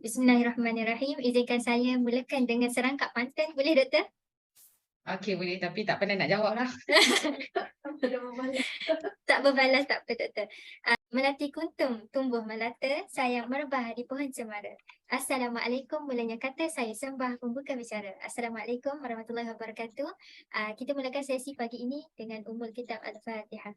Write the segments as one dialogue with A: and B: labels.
A: Bismillahirrahmanirrahim. Izinkan saya mulakan dengan serangkap pantun. Boleh, Doktor?
B: Okey, boleh, tapi tak pandai nak jawab lah.
A: Tak berbalas, tak apa, Doktor. Melati kuntum, tumbuh melata, sayang merebah di pohon cemara. Assalamualaikum, mulanya kata saya sembah pembuka bicara. Assalamualaikum warahmatullahi wabarakatuh. Kita mulakan sesi pagi ini dengan Ummul Kitab Al-Fatihah.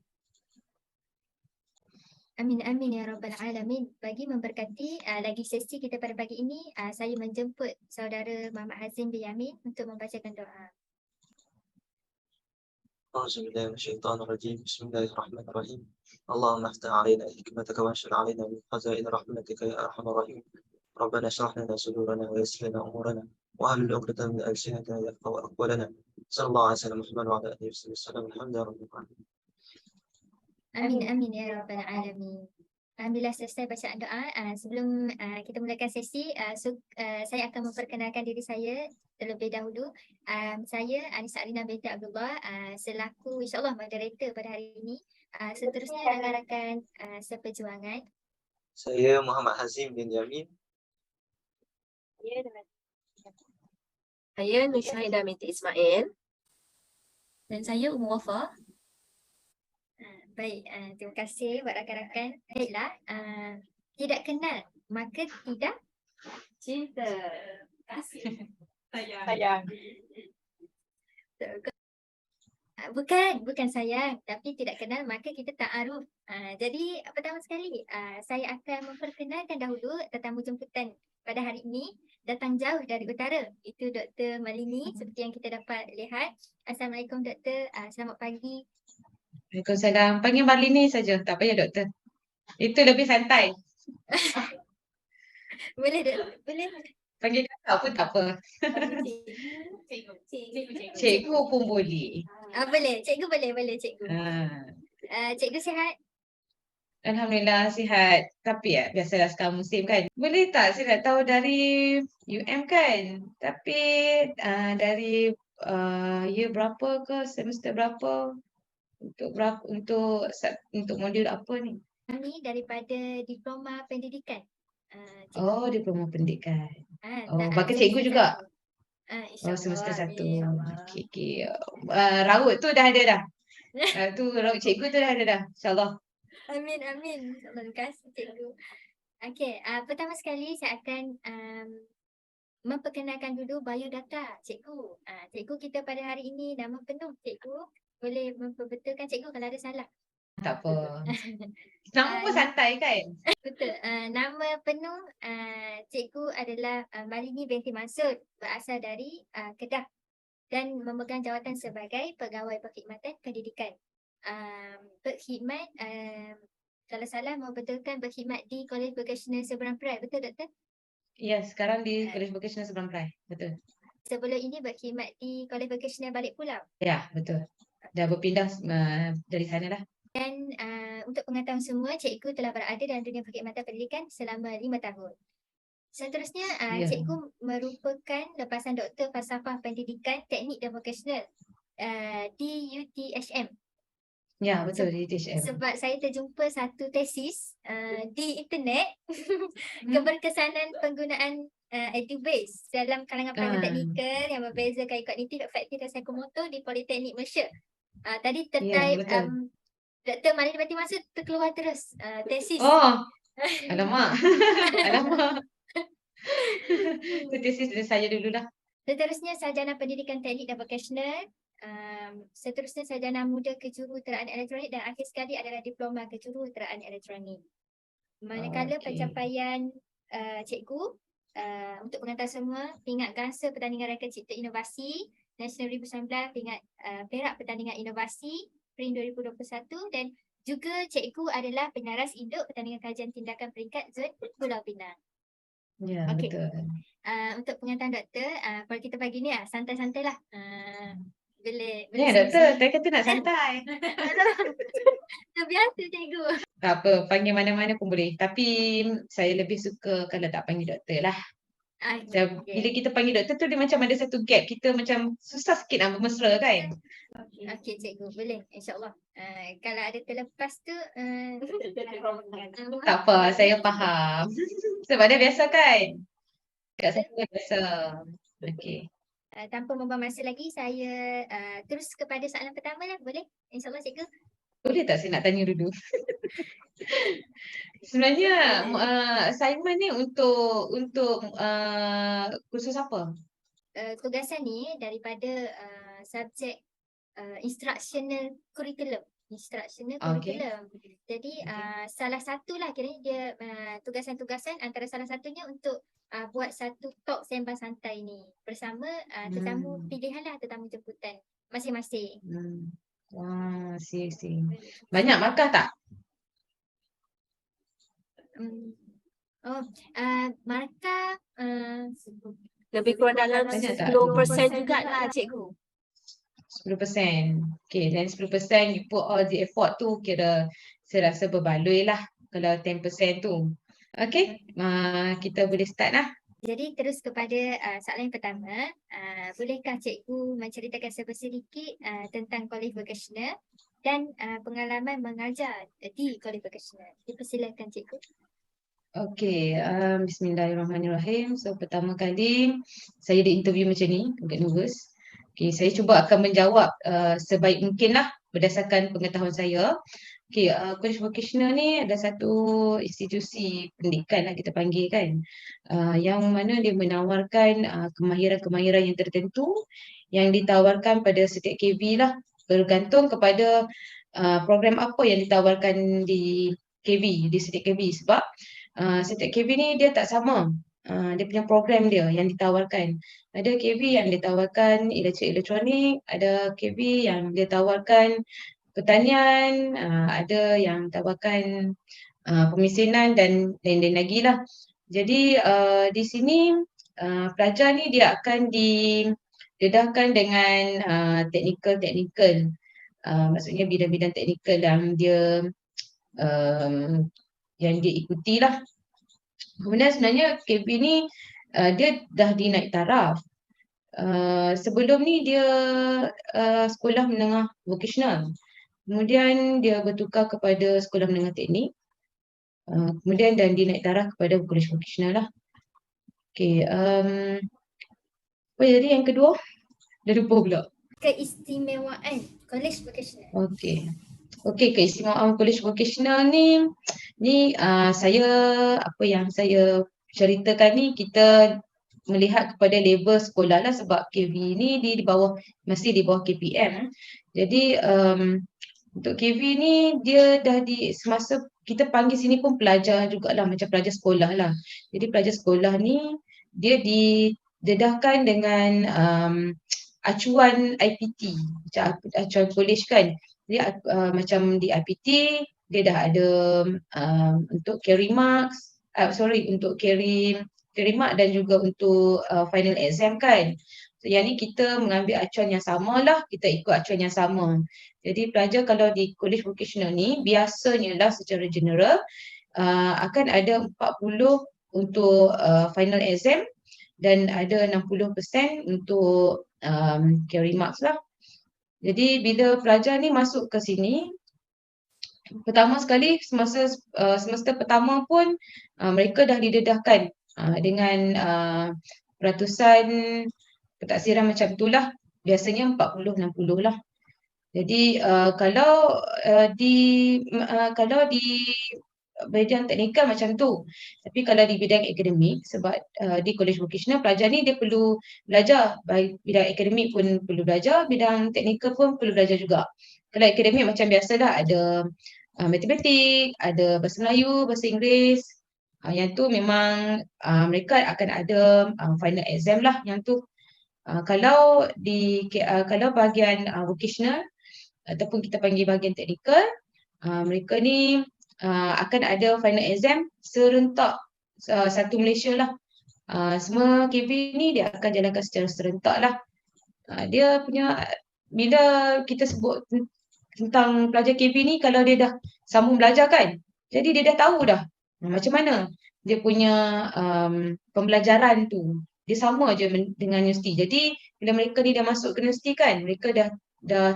A: Amin amin ya rabbal alamin. Bagi memberkati lagi sesi kita pada pagi ini, saya menjemput saudara Muhammad Hazim bin Yamin untuk membacakan doa.
C: أعوذ بالله من الشيطان الرجيم بسم الله الرحمن الرحيم اللهم افتح علينا حكمتك وانشر علينا من خزائن رحمتك يا أرحم الراحمين ربنا اشرح لنا صدورنا ويسر لنا أمورنا واحلل عقدة من ألسنتنا يفقهوا أقوالنا صلى الله عليه وسلم محمد وعلى آله وصحبه وسلم الحمد لله رب العالمين.
A: Amin amin ya rabbal alamin. Alhamdulillah selesai bacaan doa. Sebelum kita mulakan sesi, saya akan memperkenalkan diri saya terlebih dahulu. Saya Anissa Alina binti Abdullah, selaku insyaAllah moderator pada hari ini. Seterusnya rakan-rakan seperjuangan.
C: Saya Muhammad Hazim bin Yamin.
D: Saya Nur Syahidah binti Ismail.
A: Dan saya Ummu Wafa. Baik, terima kasih buat rakan-rakan. Baiklah, tidak kenal maka tidak
D: Cinta.
A: kasih.
D: Sayang.
A: Bukan sayang, tapi tidak kenal maka kita ta'aruf. Jadi pertama sekali saya akan memperkenalkan dahulu tetamu jemputan pada hari ini, datang jauh dari utara. Itu Dr. Malini seperti yang kita dapat lihat. Assalamualaikum Doktor, selamat pagi.
B: Waalaikumsalam. Panggil Marlini saja, tak payah doktor. Itu lebih santai.
A: Boleh Doktor? Boleh.
B: Panggil kakak pun tak apa. Cikgu pun boleh.
A: Boleh, cikgu boleh cikgu. Cikgu sihat?
B: Alhamdulillah sihat. Tapi ya, biasalah sekarang musim kan. Boleh tak saya nak tahu dari UM kan? Tapi dari year berapa ke, semester berapa? Untuk modul apa ni?
A: Kami daripada Diploma Pendidikan. Cikgu.
B: Oh, diploma pendidikan. Oh,
A: tak,
B: bakal cikgu juga?
A: InsyaAllah.
B: Oh, semester 1.
A: InsyaAllah.
B: Okey. Raut tu dah ada dah. Tu raut cikgu tu dah ada dah. InsyaAllah.
A: Amin. InsyaAllah. Terima kasih cikgu. Okey, pertama sekali saya akan memperkenalkan dulu biodata cikgu. Cikgu kita pada hari ini nama penuh cikgu. Boleh memperbetulkan cikgu kalau ada salah.
B: Tak apa. Nama pun santai kan?
A: Betul. Nama penuh cikgu adalah Malini binti Mansur, berasal dari Kedah dan memegang jawatan sebagai Pegawai Perkhidmatan Pendidikan. Berkhidmat, kalau salah mau betulkan berkhidmat di Kolej Vocasional Seberang Perai, betul Doktor?
B: Ya, sekarang di Kolej Vocasional Seberang Perai. Betul.
A: Sebelum ini berkhidmat di Kolej Vocasional Balik Pulau.
B: Ya, betul. Dah berpindah dari sana dah.
A: Dan untuk pengetahuan semua, cikgu telah berada dalam dunia perkhidmatan pendidikan selama 5 tahun. Seterusnya, cikgu merupakan lepasan Doktor Falsafah Pendidikan, Teknik dan Vokasional di UTHM.
B: Ya, betul di UTHM.
A: Sebab saya terjumpa satu tesis di internet, keberkesanan penggunaan edubase dalam kalangan pelanggan teknikal yang membezakan kognitif, afektif dan psikomotor di Politeknik Malaysia. Tadi tertype Dr. Malini binti Mansur terkeluar terus tesis.
B: Oh, alamak. Alamak. Itu tesis dari saya dululah.
A: Seterusnya sarjana pendidikan teknik dan vokasional. Seterusnya sarjana muda kejuruteraan elektronik dan akhir sekali adalah diploma kejuruteraan elektronik. Manakala pencapaian cikgu untuk pengetahuan semua, pingat Gangsa Pertandingan Reka Cipta Inovasi Nasional 2019, pingat Perak Pertandingan Inovasi PRIN 2021 dan juga cikgu adalah penyaras induk Pertandingan Kajian Tindakan Peringkat Zon Pulau Pinang.
B: Ya, betul.
A: Untuk pengetahuan doktor, kalau kita pagi ni santai-santai lah. Boleh
B: Ya, doktor, saya kata nak santai.
A: Biasa cikgu.
B: Tak apa, panggil mana-mana pun boleh. Tapi saya lebih suka kalau tak panggil doktor lah. Bila kita panggil doktor tu dia macam ada satu gap. Kita macam susah sikit nak bermesra kan?
A: Okey cikgu, boleh insyaAllah. Kalau ada terlepas tu
B: tak apa, saya faham. Sebab dah biasa kan? Kat saya biasa. Okey.
A: Tanpa membuang masa lagi, saya terus kepada soalan pertama lah, boleh? InsyaAllah cikgu.
B: Boleh tak saya nak tanya dulu? Sebenarnya assignment ni untuk kursus apa?
A: Tugasan ni daripada subjek instructional curriculum. Instructional
B: Okey.
A: curriculum. Jadi salah satulah kiranya dia tugasan-tugasan antara salah satunya untuk buat satu talk sembang santai ni bersama tetamu pilihan lah, tetamu jemputan masing-masing.
B: Wah, see. Banyak markah tak?
A: Markah
D: Lebih kurang dalam
B: Banyak tak?
D: 10% jugalah cikgu.
B: 10%. Okay, dan 10% you put all the effort tu kira saya rasa berbaloi lah kalau 10% tu. Okay, kita boleh start lah.
A: Jadi terus kepada soalan yang pertama, bolehkah cikgu menceritakan sedikit tentang college vocational dan pengalaman mengajar di college vocational? Dipersilakan cikgu.
B: Okay, bismillahirrahmanirrahim. So pertama kali saya diinterview macam ni, agak nervous. Okay, saya cuba akan menjawab sebaik mungkin lah berdasarkan pengetahuan saya. Okay, college vocational ni ada satu institusi pendidikan lah kita panggil kan. Yang mana dia menawarkan kemahiran-kemahiran yang tertentu yang ditawarkan pada setiap KV lah. Bergantung kepada program apa yang ditawarkan di KV, di setiap KV. Sebab setiap KV ni dia tak sama. Dia punya program dia yang ditawarkan. Ada KV yang ditawarkan elektronik, ada KV yang dia tawarkan pertanian, ada yang tawarkan pemesinan dan lain-lain lagi lah. Jadi di sini pelajar ni dia akan didedahkan dengan teknikal. Maksudnya bidang-bidang teknikal yang dia ikuti lah. Kemudian sebenarnya KB ni dia dah dinaik taraf. Sebelum ni dia sekolah menengah vocational. Kemudian dia bertukar kepada sekolah menengah teknik. Kemudian dan dinaik taraf kepada college vocational lah. Okay. Apa jadi yang kedua? Dah lupa pula.
A: Keistimewaan college vocational.
B: Okey, keistimewaan college vocational ni saya apa yang saya ceritakan ni kita melihat kepada level sekolah lah sebab KV ni masih di bawah KPM. Jadi untuk KV ni dia dah semasa kita panggil sini pun pelajar jugalah, macam pelajar sekolah lah. Jadi pelajar sekolah ni dia didedahkan dengan acuan IPT, macam acuan college kan. Jadi macam di IPT dia dah ada untuk carry marks, untuk carry mark dan juga untuk final exam kan. So yang ni kita mengambil acuan yang sama lah, kita ikut acuan yang sama. Jadi pelajar kalau di college vocational ni biasanya lah secara general akan ada 40 untuk final exam dan ada 60% untuk carry marks lah. Jadi bila pelajar ni masuk ke sini, pertama sekali semester pertama pun mereka dah didedahkan dengan peratusan pentaksiran macam itulah. Biasanya 40-60 lah. Jadi kalau di bidang teknikal macam tu. Tapi kalau di bidang akademik, sebab di college vocational pelajar ni dia perlu belajar, baik bidang akademik pun perlu belajar, bidang teknikal pun perlu belajar juga. Kalau akademik macam biasalah ada matematik, ada bahasa Melayu, bahasa Inggeris. Yang tu memang mereka akan ada final exam lah yang tu. Kalau bahagian vocational ataupun kita panggil bahagian teknikal, mereka ni akan ada final exam serentak satu Malaysia lah. Semua KV ni dia akan jalankan secara serentak lah. Dia punya, bila kita sebut tentang pelajar KV ni, kalau dia dah sambung belajar kan, jadi dia dah tahu dah macam mana dia punya pembelajaran tu. Dia sama je dengan universiti. Jadi bila mereka ni dah masuk ke universiti kan, mereka dah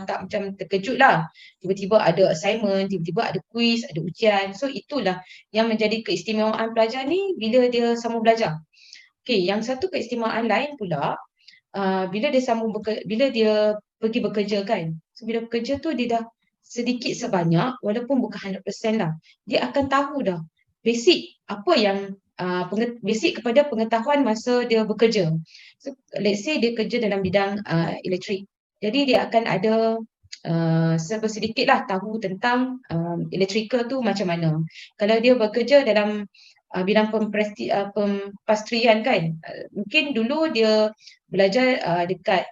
B: tak macam terkejut lah. Tiba-tiba ada assignment, tiba-tiba ada quiz, ada ujian. So itulah yang menjadi keistimewaan pelajar ni bila dia sambung belajar. Okey, yang satu keistimewaan lain pula, bila dia bila dia pergi bekerja kan. So bila bekerja tu dia dah sedikit sebanyak walaupun bukan 100% lah. Dia akan tahu dah basic apa yang basic kepada pengetahuan masa dia bekerja. So let's say dia kerja dalam bidang elektrik. Jadi dia akan ada sedikit lah tahu tentang electrical tu macam mana. Kalau dia bekerja dalam bidang pempastrian kan, mungkin dulu dia belajar dekat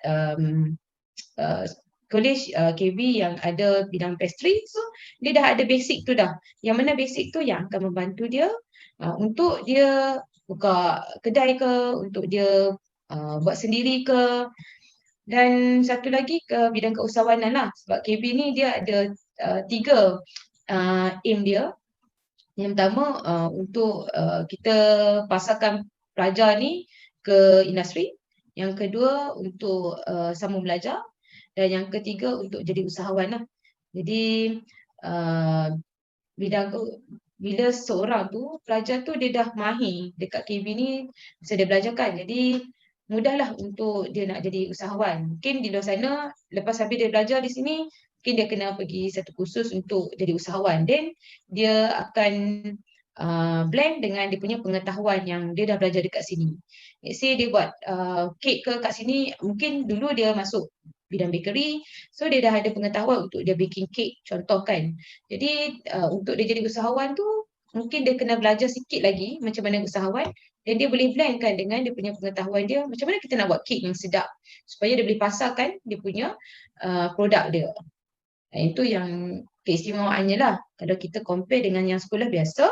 B: college KB yang ada bidang pastry, so dia dah ada basic tu dah. Yang mana basic tu yang akan membantu dia untuk dia buka kedai ke, untuk dia buat sendiri ke. Dan satu lagi ke bidang keusahawanan lah, sebab KB ni dia ada 3 aim dia. Yang pertama untuk kita pasarkan pelajar ni ke industri. Yang kedua untuk sambung belajar. Dan yang ketiga untuk jadi usahawan lah. Jadi bila seorang tu, pelajar tu dia dah mahir dekat KB ni, masa dia belajar kan. Jadi mudahlah untuk dia nak jadi usahawan. Mungkin di luar sana, lepas habis dia belajar di sini, mungkin dia kena pergi satu kursus untuk jadi usahawan. Then dia akan blend dengan dia punya pengetahuan yang dia dah belajar dekat sini. Let's say dia buat kek ke kat sini, mungkin dulu dia masuk bidang bakery, so dia dah ada pengetahuan untuk dia baking cake, contoh kan. Jadi untuk dia jadi usahawan tu, mungkin dia kena belajar sikit lagi macam mana usahawan, dan dia boleh blendkan dengan dia punya pengetahuan dia, macam mana kita nak buat kek yang sedap, supaya dia boleh pasarkan dia punya produk dia. Itu yang keistimewaannya lah. Kalau kita compare dengan yang sekolah biasa,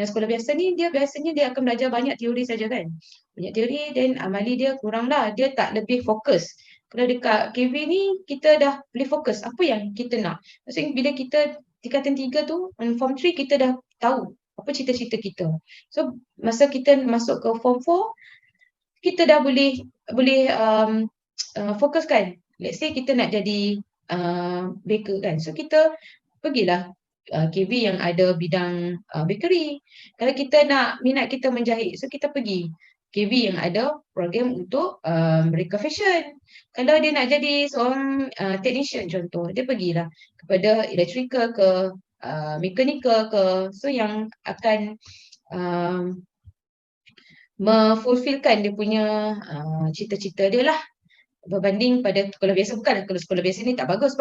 B: yang sekolah biasa ni dia biasanya dia akan belajar banyak teori saja kan. Banyak teori dan amali dia kurang lah. Dia tak lebih fokus. Kalau dekat KV ni kita dah boleh fokus apa yang kita nak. Maksudnya bila kita tingkatan 3 tu, form 3 kita dah tahu apa cita-cita kita. So masa kita masuk ke form 4, kita dah boleh fokus kan. Let's say kita nak jadi baker kan. So kita pergilah KV yang ada bidang bakery. Kalau kita nak minat kita menjahit, so kita pergi KV yang ada program untuk mereka fashion. Kalau dia nak jadi seorang technician contoh, dia pergilah kepada electrical ke mechanical ke. So yang akan memfulfillkan dia punya cita-cita dia lah, berbanding pada sekolah biasa. Bukan kalau sekolah biasa ni tak bagus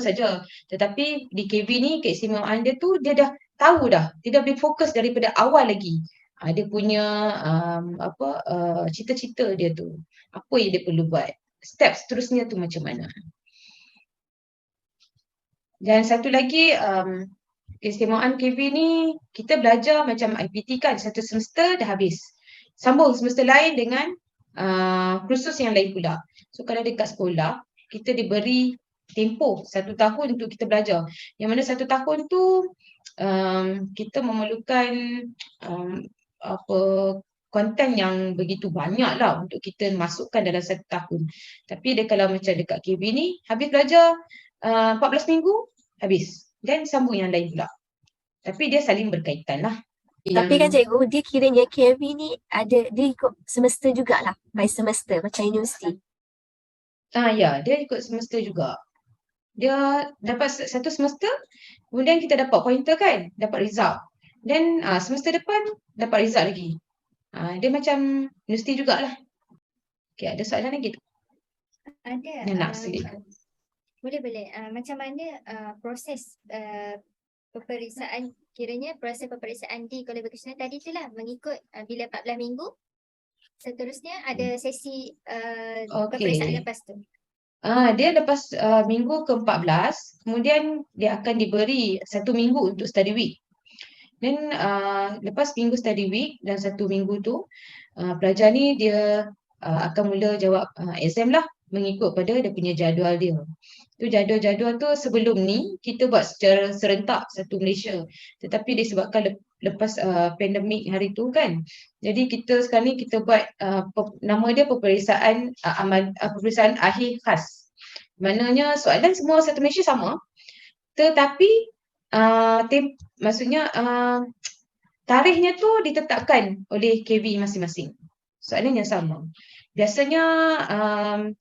B: saja, tetapi di KB ni keistimewaan dia tu dia dah tahu dah, dia dah boleh fokus daripada awal lagi. Dia punya cita-cita dia tu, apa yang dia perlu buat, step seterusnya tu macam mana. Dan satu lagi keistimewaan KB ni, kita belajar macam IPT kan, satu semester dah habis, sambung semester lain dengan kursus yang lain pula. So kalau dekat sekolah, kita diberi tempoh 1 tahun untuk kita belajar. Yang mana 1 tahun tu kita memerlukan konten yang begitu banyak lah untuk kita masukkan dalam 1 tahun. Tapi dia kalau macam dekat KB ni, habis belajar 14 minggu, habis. Dan sambung yang lain pula. Tapi dia saling berkaitan lah.
D: Tapi kan cikgu, dia kiranya KV ni ada, dia ikut semester jugalah, by semester macam universiti.
B: Ya, dia ikut semester juga. Dia dapat 1 semester, kemudian kita dapat pointer kan, dapat result. Dan semester depan dapat result lagi. Dia macam universiti jugalah. Okay, ada soalan lagi tu?
A: Ada.
B: Nak sikit.
A: Boleh. Macam mana proses peperiksaan, kiranya proses peperiksaan di College Vocational tadi tu lah, mengikut bila 14 minggu, seterusnya ada sesi peperiksaan lepas tu.
B: Dia lepas minggu ke-14, kemudian dia akan diberi 1 minggu untuk study week. Dan lepas minggu study week dan 1 minggu tu, pelajar ni dia akan mula jawab exam lah, mengikut pada dia punya jadual dia. Tu jadual-jadual tu sebelum ni kita buat secara serentak satu Malaysia. Tetapi disebabkan lepas pandemik hari tu kan, jadi kita sekarang ni kita buat nama dia peperiksaan peperiksaan akhir khas. Maknanya soalan semua satu Malaysia sama, tetapi maksudnya tarikhnya tu ditetapkan oleh KB masing-masing. Soalan yang sama. Biasanya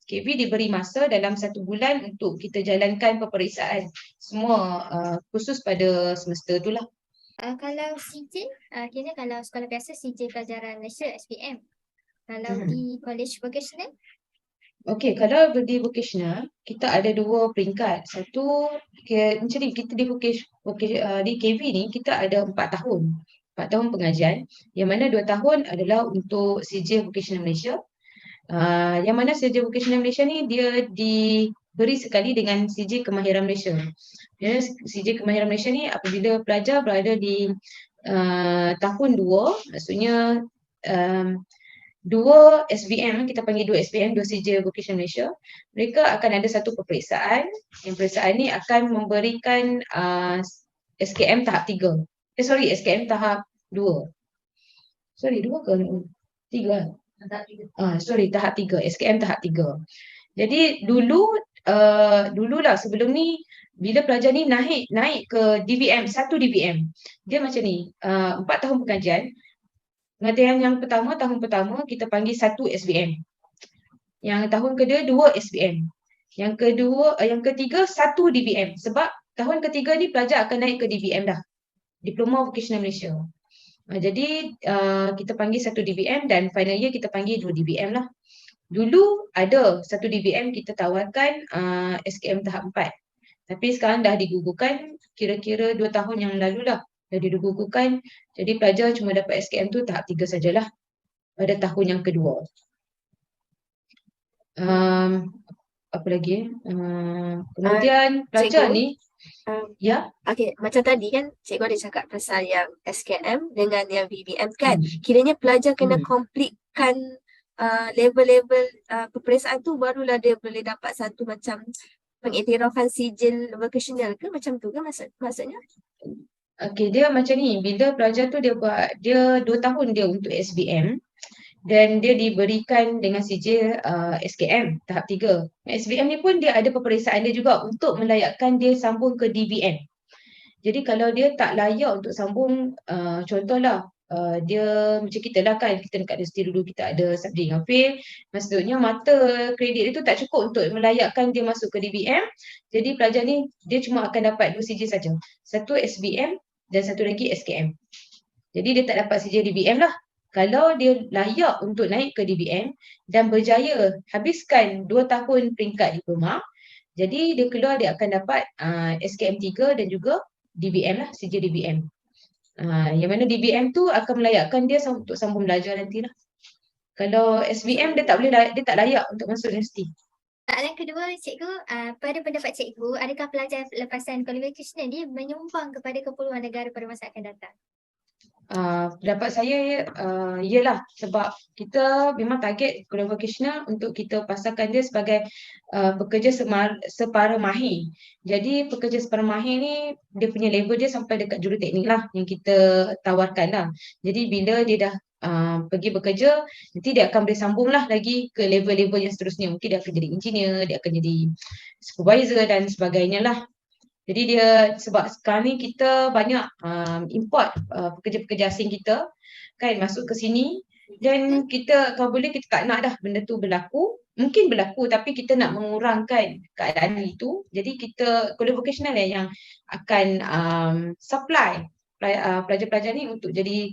B: KB diberi masa dalam 1 bulan untuk kita jalankan peperiksaan semua khusus pada semester tu lah.
A: Kalau CJ, kira kalau sekolah biasa CJ Pelajaran Malaysia SPM. Kalau di college vocational,
B: Okey, kalau di vocational, kita ada 2 peringkat. Satu, macam ni, kita di KV ni, kita ada 4 tahun. 4 tahun pengajian, yang mana 2 tahun adalah untuk CJ Vocational Malaysia. Yang mana CJ Vocational Malaysia ni, dia diberi sekali dengan CJ Kemahiran Malaysia. CJ Kemahiran Malaysia ni, apabila pelajar berada di tahun 2, maksudnya 2 SBM, kita panggil 2 SBM, 2 CJ Vocational Malaysia, mereka akan ada satu peperiksaan. Yang peperiksaan ni akan memberikan SKM tahap 3. SKM tahap 2. 2 ke 3? Tahap 3, SKM tahap 3. Jadi dululah sebelum ni, bila pelajar ni naik ke DBM, 1 DBM, dia macam ni, 4 tahun pengajian. Pengajian yang pertama, tahun pertama kita panggil 1 SBM. Yang tahun kedua 2 SBM. Yang ketiga 1 DBM. Sebab tahun ketiga ni pelajar akan naik ke DBM dah. Diploma Vocational Malaysia. Jadi kita panggil 1 DBM dan final year kita panggil 2 DBM lah. Dulu ada 1 DBM kita tawarkan SKM tahap 4. Tapi sekarang dah digugurkan, kira-kira 2 tahun yang lalu lah. Dah digugurkan, jadi pelajar cuma dapat SKM tu tahap 3 sajalah pada tahun yang kedua. Apa lagi? Kemudian pelajar
D: cikgu,
B: ni, ya.
D: Okey, macam tadi kan cikgu ada cakap pasal yang SKM dengan yang VBM kan. Kiranya pelajar kena completekan level-level peperiksaan tu barulah dia boleh dapat satu macam pengiktirafan sijil vocational ke macam tu ke maksudnya?
B: Okey, dia macam ni, bila pelajar tu dia 2 tahun dia untuk SBM dan dia diberikan dengan sijil SKM tahap 3. SBM ni pun dia ada peperiksaan dia juga untuk melayakkan dia sambung ke DBM. Jadi kalau dia tak layak untuk sambung, contohlah dia macam kita lah kan, kita dekat universiti dulu kita ada subjek yang fail, maksudnya mata kredit dia tu tak cukup untuk melayakkan dia masuk ke DBM. Jadi pelajar ni dia cuma akan dapat 2 sijil saja. Satu SBM dan satu lagi SKM. Jadi dia tak dapat sijil DBM lah. Kalau dia layak untuk naik ke DBM dan berjaya habiskan 2 tahun peringkat diploma, jadi dia keluar dia akan dapat SKM 3 dan juga DBM lah, sijil DBM. Yang mana DBM tu akan melayakkan dia untuk sambung belajar nantilah. Kalau SBM dia tak layak untuk masuk universiti.
A: Soalan kedua, cikgu, pada pendapat cikgu, adakah pelajar lepasan qualification dia menyumbang kepada keperluan negara pada masa akan datang?
B: Pendapat saya ialah sebab kita memang target kuliah vocational untuk kita pasangkan dia sebagai pekerja separa mahir. Jadi pekerja separa mahir ni dia punya level dia sampai dekat juruteknik lah yang kita tawarkan lah. Jadi bila dia dah pergi bekerja, nanti dia akan boleh sambung lah lagi ke level-level yang seterusnya. Mungkin dia akan jadi engineer, dia akan jadi supervisor dan sebagainya lah. Jadi dia sebab sekarang ni kita banyak import pekerja-pekerja asing kita kan masuk ke sini dan kita kalau boleh kita tak nak dah benda tu berlaku. Mungkin berlaku tapi kita nak mengurangkan keadaan itu. Jadi kita kuliah vocational yang akan supply pelajar-pelajar ni untuk jadi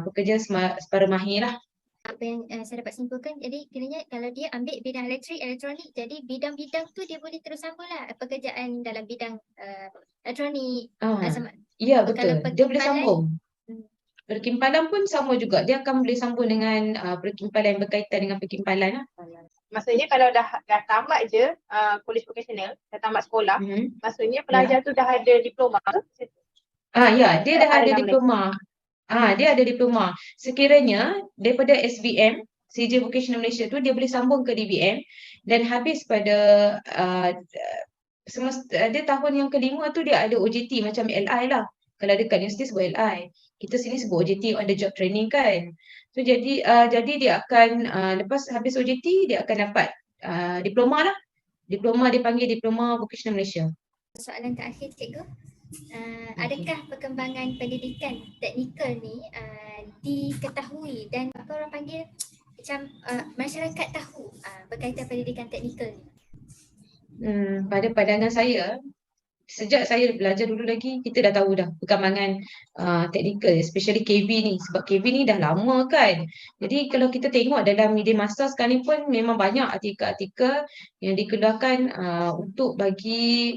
B: pekerja separa mahir lah.
A: Apa yang saya dapat simpulkan, jadi kiranya kalau dia ambil bidang elektrik, elektronik, jadi bidang-bidang tu dia boleh terus sambung lah pekerjaan dalam bidang elektronik.
B: Ya betul, dia boleh sambung. Perkimpalan pun sama juga, dia akan boleh sambung dengan perkimpalan yang berkaitan dengan perkimpalan lah.
E: Maksudnya kalau dah tamat je college vocational, dah tamat sekolah, maksudnya pelajar tu dah ada diploma ke?
B: Ya, dia dah ada diploma. Dia ada diploma. Sekiranya daripada SBM, CJ Vocational Malaysia tu dia boleh sambung ke DBM dan habis pada dia tahun yang kelima tu dia ada OJT macam LI lah. Kalau dekat universiti sebut LI. Kita sini sebut OJT, on the job training kan. So jadi dia akan lepas habis OJT dia akan dapat diploma lah. Diploma dia panggil Diploma Vocational Malaysia.
A: Soalan terakhir cikgu. Adakah perkembangan pendidikan teknikal ni diketahui dan apa orang panggil macam masyarakat tahu berkaitan pendidikan teknikal ni?
B: Pada pandangan saya, sejak saya belajar dulu lagi, kita dah tahu dah perkembangan teknikal, especially KB ni. Sebab KB ni dah lama kan. Jadi kalau kita tengok dalam media masa sekarang ni pun memang banyak artikel-artikel yang dikeluarkan untuk bagi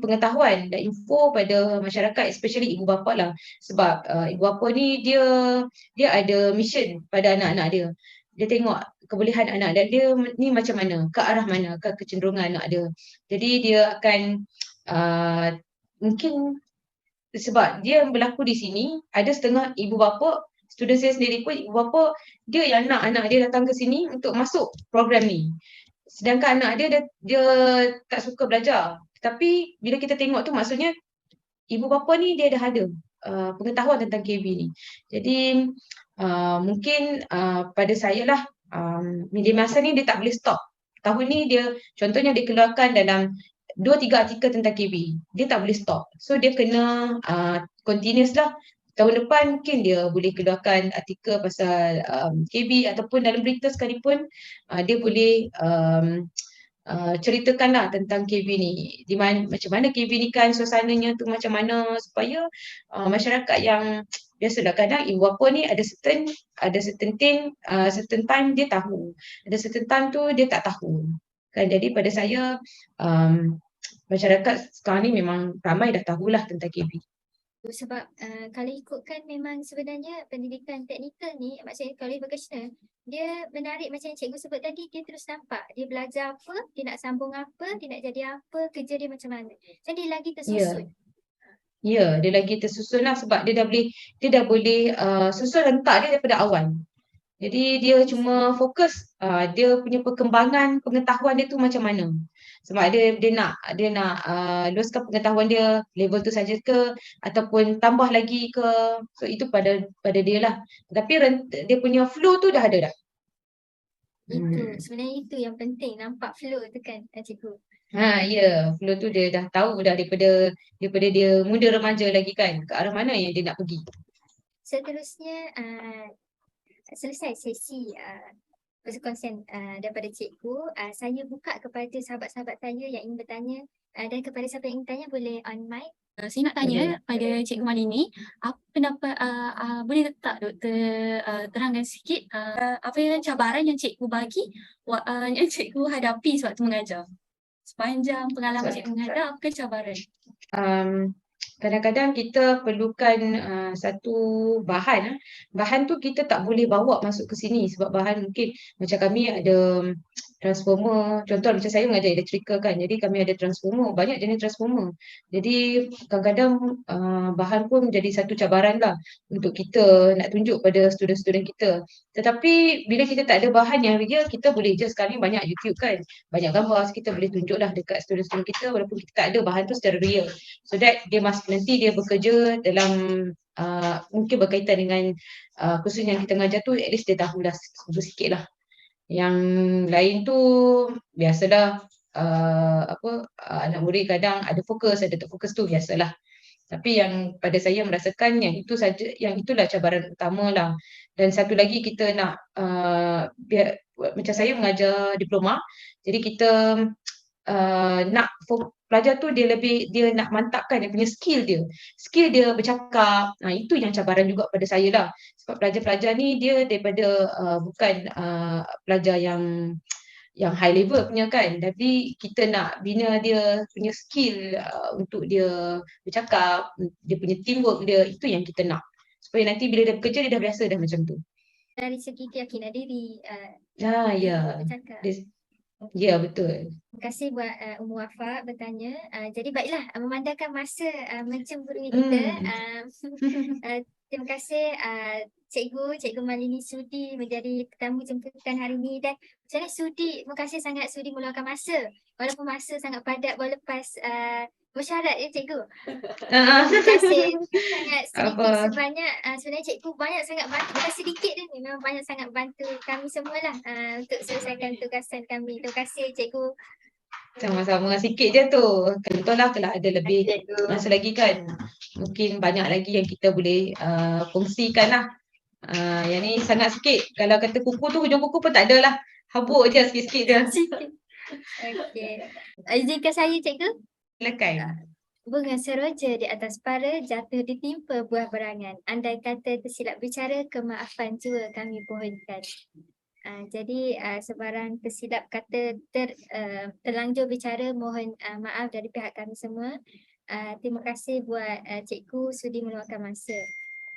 B: pengetahuan dan info pada masyarakat, especially ibu bapa lah. Sebab ibu bapa ni dia ada mission pada anak-anak dia. Dia tengok kebolehan anak dia ni macam mana, ke arah mana, ke kecenderungan anak dia. Jadi dia akan mungkin sebab dia berlaku di sini, ada setengah ibu bapa, student saya sendiri pun ibu bapa dia yang nak anak dia datang ke sini untuk masuk program ni. Sedangkan anak dia tak suka belajar. Tapi bila kita tengok tu maksudnya ibu bapa ni dia dah ada pengetahuan tentang KB ni. Jadi mungkin pada saya lah media masa ni dia tak boleh stop. Tahun ni dia contohnya dia keluarkan dalam 2-3 artikel tentang KB. Dia tak boleh stop. So dia kena continuous lah. Tahun depan mungkin dia boleh keluarkan artikel pasal KB ataupun dalam berita sekalipun dia boleh ceritakanlah tentang KB ni. Di mana macam mana KB ni kan suasananya tu macam mana supaya masyarakat yang biasalah kadang ibu bapa ni ada certain thing, certain time dia tahu. Ada certain time tu dia tak tahu. Kan jadi pada saya masyarakat sekarang ni memang ramai dah tahulah tentang KB.
A: Sebab kalau ikutkan memang sebenarnya pendidikan teknikal ni, maksudnya kalau vocational, dia menarik macam yang cikgu sebut tadi, dia terus nampak. Dia belajar apa, dia nak sambung apa, dia nak jadi apa, kerja dia macam mana. Jadi dia lagi tersusun.
B: Ya, dia lagi tersusun lah sebab dia dah boleh susun rentak dia daripada awal. Jadi dia cuma fokus dia punya perkembangan pengetahuan dia tu macam mana. Sebab dia nak luaskan pengetahuan dia level tu saja ke ataupun tambah lagi ke. So itu pada dia lah. Tapi dia punya flow tu dah ada dah.
A: Sebenarnya itu yang penting, nampak flow tu kan cikgu.
B: Ya, flow tu dia dah tahu dah daripada dia muda remaja lagi kan, ke arah mana yang dia nak pergi.
A: Seterusnya selesai sesi perkongsian daripada cikgu, saya buka kepada sahabat-sahabat saya yang ingin bertanya dan kepada siapa yang ingin tanya boleh on mic.
F: Saya nak tanya pada Cikgu Malini, apa pendapat boleh tak Doktor terangkan sikit apa yang cabaran yang cikgu bagi yang cikgu hadapi sewaktu mengajar? Sepanjang pengalaman cikgu mengajar, apa cabaran?
B: Kadang-kadang kita perlukan satu bahan. Bahan tu kita tak boleh bawa masuk ke sini sebab bahan mungkin macam kami ada transformer. Contoh macam saya mengajar electrical kan. Jadi kami ada transformer, banyak jenis transformer. Jadi kadang-kadang bahan pun menjadi satu cabaran lah untuk kita nak tunjuk pada student-student kita. Tetapi bila kita tak ada bahan yang real, kita boleh je sekarang banyak YouTube kan. Banyak gambar, kita boleh tunjuklah dekat student-student kita walaupun kita tak ada bahan tu secara real. So that dia nanti dia bekerja dalam mungkin berkaitan dengan kursus yang kita mengajar tu, at least dia tahulah sikit lah. Yang lain tu biasalah anak murid kadang ada fokus, ada tak fokus tu biasalah. Tapi yang pada saya merasakan yang itu saja, yang itulah cabaran utama lah. Dan satu lagi kita nak macam saya mengajar diploma, jadi kita nak pelajar tu dia nak mantapkan dia punya skill dia bercakap. Itu yang cabaran juga pada saya lah, sebab pelajar-pelajar ni dia daripada bukan pelajar yang high level punya kan, tapi kita nak bina dia punya skill untuk dia bercakap, dia punya teamwork dia, itu yang kita nak supaya nanti bila dia bekerja dia dah biasa dah macam tu.
A: Dari segi keyakinan diri bercakap.
B: Ya, betul.
A: Terima kasih buat Ummu Wafa bertanya. Jadi baiklah, memandangkan masa mencemburui kita. Terima kasih Cikgu Malini sudi menjadi tetamu jemputan hari ini. Dan macam mana terima kasih sangat sudi meluangkan masa. Walaupun masa sangat padat baru lepas bersyarat ya Cikgu. Terima kasih sangat sedikit sebanyak. Sebenarnya Cikgu banyak sangat bantu. Bukan sedikit ni, memang banyak sangat bantu kami semualah untuk selesaikan tugasan kami. Terima kasih Cikgu.
B: Sama-sama, sikit je tu. Contohlah kalau ada lebih masa lagi kan, mungkin banyak lagi yang kita boleh kongsikan lah. Yang ni sangat sikit. Kalau kata kuku tu hujung kuku pun tak ada lah. Habuk je sikit-sikit je.
A: Okey. Izinkan saya cikgu.
B: Silakan.
A: Bunga seroja di atas para jatuh ditimpa buah berangan. Andai kata tersilap bicara, kemaafan jua kami pohonkan. Jadi sebarang tersilap kata terlanjur bicara, mohon maaf dari pihak kami semua. Terima kasih buat cikgu sudi meluangkan masa.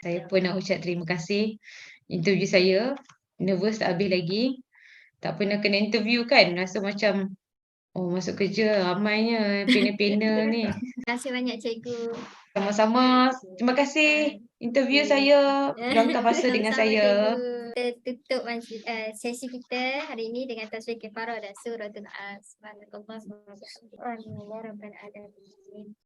B: Saya pun nak ucap terima kasih. Interview saya, nervous tak habis lagi. Tak pernah kena interview kan, rasa macam masuk kerja ramainya panel-panel ni.
A: Terima kasih banyak cikgu.
B: Sama-sama. Terima kasih interview saya, luangkan masa dengan
A: Sama-sama,
B: saya.
A: cikgu. Kita tutup sesi kita hari ini dengan tasbih kifarah dan suratul As. Subhanallah.